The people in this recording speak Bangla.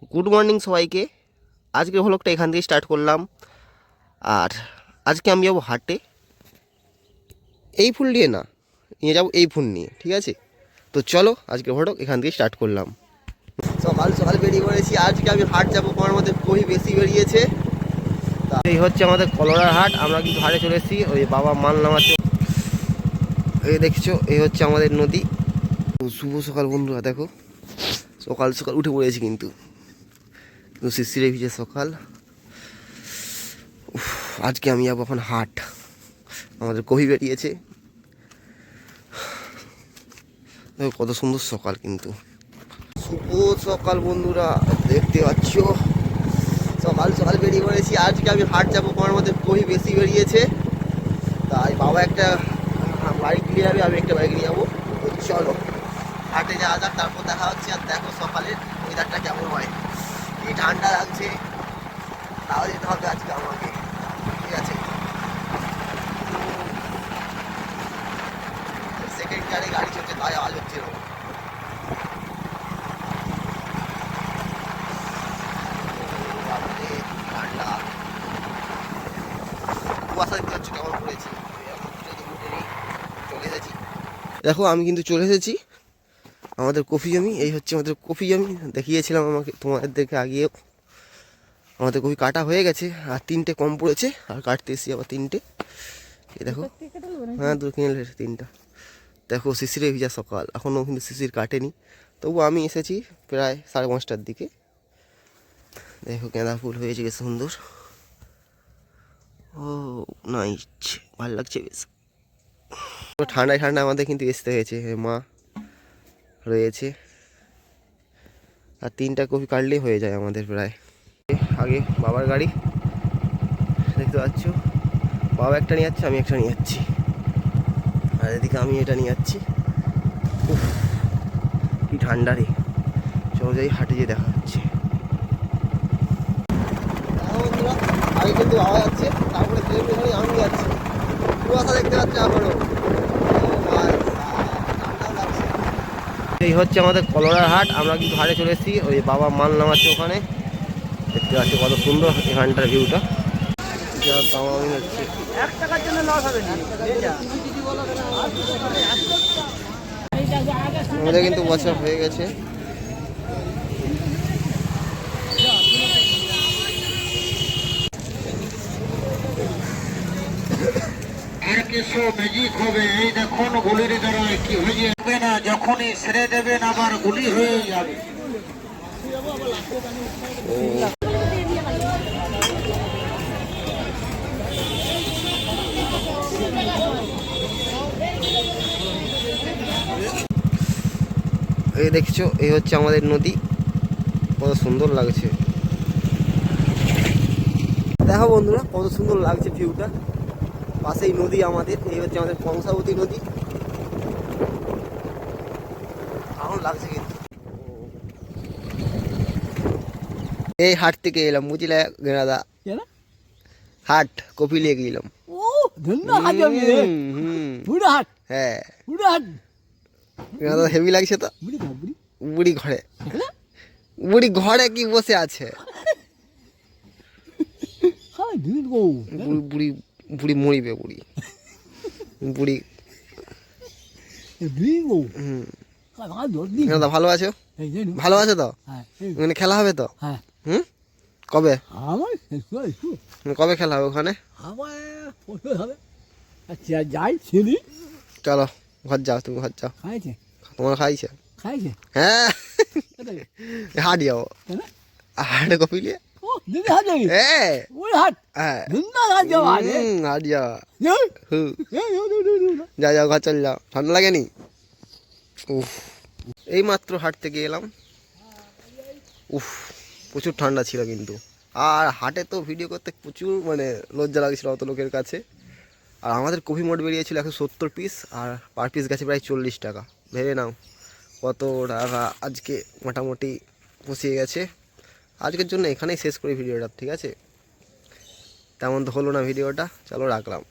গুড মর্নিং সবাইকে। আজকের ভ্লগটা এখান থেকে স্টার্ট করলাম। আর আজকে আমি যাবো হাটে। এই ফুল নিয়ে না, নিয়ে যাবো এই ফুল নিয়ে, ঠিক আছে? তো চলো আজকের ভ্লগ এখান থেকে স্টার্ট করলাম। সকাল সকাল বেরিয়ে পড়েছি। আজকে আমি হাট যাবো, আমার মধ্যে কহি বেশি বেরিয়েছে। এই হচ্ছে আমাদের কলোরার হাট। আমরা কিন্তু হাটে চলে এসেছি। ওই বাবা মাল নামাচ্ছে, এই দেখছো, এই হচ্ছে আমাদের নদী। শুভ সকাল বন্ধুরা, দেখো সকাল সকাল উঠে পড়েছি কিন্তু শিশিরে ভিজে সকাল। আজকে আমি যাবো এখন হাট, আমাদের কহি বেরিয়েছে। দেখো কত সুন্দর সকাল, কিন্তু শুভ সকাল বন্ধুরা, দেখতে পাচ্ছ সকাল সকাল বেরিয়ে পড়েছি। আজকে আমি হাট যাবো, আমার মধ্যে কহি বেশি বেরিয়েছে। তাই বাবা একটা বাইক নিয়ে যাবে, আমি একটা বাইক নিয়ে যাবো। চলো হাটে যাওয়া যাক, তারপর দেখা হচ্ছে। আর দেখো সকালের ওয়েদারটা কেমন হয়, এই ঠান্ডা লাগছে, তাও যেতে হবে আজকে আমাকে, ঠিক আছে? সেকেন্ড গিয়ারে গাড়ি চলছে, তাই আওয়াজ হচ্ছে এরকম। ঠান্ডা কুয়াশা দেখতে পাচ্ছ কেমন পড়েছে। চলে এসেছি, দেখো আমি কিন্তু চলে এসেছি আমাদের কফি জমি। এই হচ্ছে আমাদের কফি জমি, দেখিয়েছিলাম আমাকে তোমাদেরকে আগেও। আমাদের কফি কাটা হয়ে গেছে, আর 3টে কম পড়েছে, আর কাটতে এসেছি আবার 3টে। এই দেখো, হ্যাঁ 2 কিনলে 3টা। দেখো শিশিরে ভিজা সকাল, এখনও কিন্তু শিশির কাটেনি, তবু আমি এসেছি প্রায় 5:30টার দিকে। দেখো গাঁদা ফুল হয়েছে বেশ সুন্দর। ও নাইস, ভালো লাগছে বেশ। ঠান্ডায় ঠান্ডায় আমাদের কিন্তু আসতে হয়েছে, মা রয়েছে। আর 3টা কপি কাটলেই হয়ে যায় আমাদের প্রায়। আগে বাবার গাড়ি দেখতে পাচ্ছ, বাবা একটা নিয়ে যাচ্ছে, আমি একটা নিয়ে যাচ্ছি। আর এদিকে আমি এটা নিয়ে যাচ্ছি। উফ কি ঠান্ডা রে। চলো যাই হাটে, যেয়ে দেখা হচ্ছে। আগে কিন্তু বাবা যাচ্ছে, তারপরে আমি যাচ্ছি। কুয়াশা দেখতে পাচ্ছি আবারও। এই হচ্ছে আমাদের কলোরার হাট। আমরা কিন্তু হাটে চলে এসেছি, ওই বাবা মাল নামাচ্ছে ওখানে। দেখতে পাচ্ছি কত সুন্দর এখানটার ভিউটা। যা দামামি হচ্ছে, 1 টাকার জন্য লস হবে না। আমাদের কিন্তু বছর হয়ে গেছে। আর কিছু ম্যাজিক হবে, এই দেখুন গুলির দ্বারা কি হয়ে যাবে না, যখনই ছেড়ে দেবেন আবার গুলি হয়ে যাবে। এই দেখছো, এই হচ্ছে আমাদের নদী, কত সুন্দর লাগছে। দেখো বন্ধুরা কত সুন্দর লাগছে ভিউটা, পাশেই নদী আমাদের। এই হচ্ছে আমাদের কংসাবতী নদী, দারুণ লাগছে কিন্তু। এই হাট থেকে এলাম, বুঝলে গেনাদা, হাট কপি নিয়ে গেলাম। হ্যাঁ গেনাদা হেভি লাগছে তো। বুড়ি ঘরে, বুড়ি ঘরে কি বসে আছে? বুড়ি বুড়ি মরিবে, বুড়ি বুড়ি। দাদা ভালো আছো? ভালো আছো তো? ওখানে খেলা হবে তো? হুম, কবে কবে খেলা হবে ওখানে? চলো ঘর যাও, তুমি ঘর যাও। তোমার খাইছে? হ্যাঁ হাট যাবো, হাটে কপি নিয়ে। যা যাও ঘর চল যাও, ঠান্ডা লাগেনি? উফ, এই মাত্র হাট থেকে এলাম। উফ প্রচুর ঠান্ডা ছিল কিন্তু। আর হাটে তো ভিডিও করতে প্রচুর মানে লজ্জা লাগছিল অত লোকের কাছে। আর আমাদের কফি মোট বেরিয়েছিল 170 পিস, আর পার পিস গেছে প্রায় 40 টাকা। ভেবে নাও কত টাকা আজকে মোটামুটি পুষিয়ে গেছে। আজকের জন্য এখানেই শেষ করি ভিডিওটা, ঠিক আছে? তেমন তো হলো না ভিডিওটা, চলো রাখলাম।